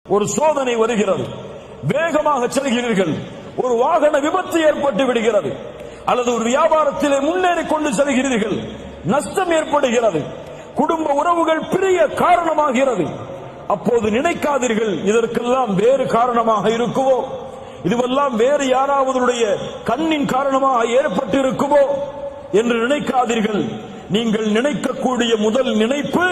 ஒரு சோதனை வருகிறது, வேகமாக செல்கிறீர்கள், ஒரு வாகன விபத்து ஏற்பட்டு விடுகிறது, அல்லது ஒரு வியாபாரத்திலே முன்னேறி கொண்டு செல்கிறீர்கள், நஷ்டம் ஏற்படுகிறது, குடும்ப உறவுகள் பிரிய காரணமாகிறது. அப்போது நினைக்காதீர்கள் இதற்கெல்லாம் வேறு காரணமாக இருக்குமோ, இதுவெல்லாம் வேறு யாராவதுடைய கண்ணின் காரணமாக ஏற்பட்டு இருக்குமோ என்று நினைக்காதீர்கள். நீங்கள் நினைக்கக்கூடிய முதல் நினைப்பு,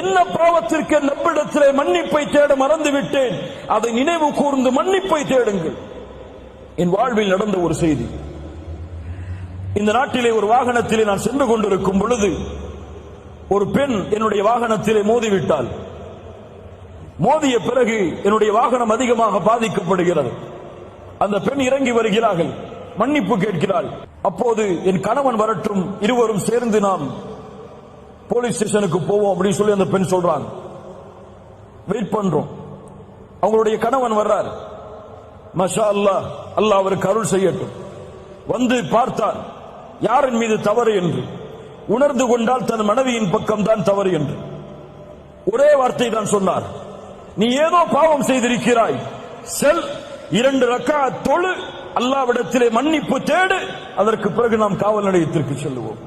என்ன பாவத்திற்கு நம்மிடத்திலே மன்னிப்பை தேட மறந்துவிட்டேன், அதை நினைவு கூர்ந்து மன்னிப்பை தேடுங்கள். என் வாழ்வில் நடந்த ஒரு செய்தி. இந்த நாட்டிலே ஒரு வாகனத்திலே நான் சென்று கொண்டிருக்கும் பொழுது ஒரு பெண் என்னுடைய வாகனத்திலே மோதிவிட்டாள். மோதிய பிறகு என்னுடைய வாகனம் அதிகமாக பாதிக்கப்படுகிறது. அந்த பெண் இறங்கி வருகிறார்கள், மன்னிப்பு கேட்கிறாள். அப்போது என் கணவன் வரட்டும், இருவரும் சேர்ந்து நாம் போலீஸ் ஸ்டேஷனுக்கு போவோம் அப்படின்னு சொல்லி அந்த பெண் சொல்றாங்க. வெயிட் பண்றோம். அவங்களுடைய கணவன் வர்றார். மாஷா அல்லாஹ், அல்லாஹ் அவருக்கு அருள் செய்யட்டும். வந்து பார்த்தார் யாரின் மீது தவறு என்று. உணர்ந்து கொண்டால் தன் மனைவியின் பக்கம் தான் தவறு என்று ஒரே வார்த்தை தான் சொன்னார். நீ ஏதோ பாவம் செய்திருக்கிறாய், செல் 2 ரக்காத் தொழு, அல்லாஹ்விடத்திலே மன்னிப்பு தேடு, அதற்கு பிறகு நாம் காவல் நிலையத்திற்கு செல்லுவோம்.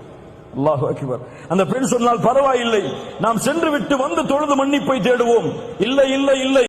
அல்லாஹு அக்பர். அந்த பெண் சொன்னால் பரவாயில்லை, நாம் சென்று விட்டு வந்து தொழுது மன்னிப்பை தேடுவோம். இல்லை இல்லை இல்லை.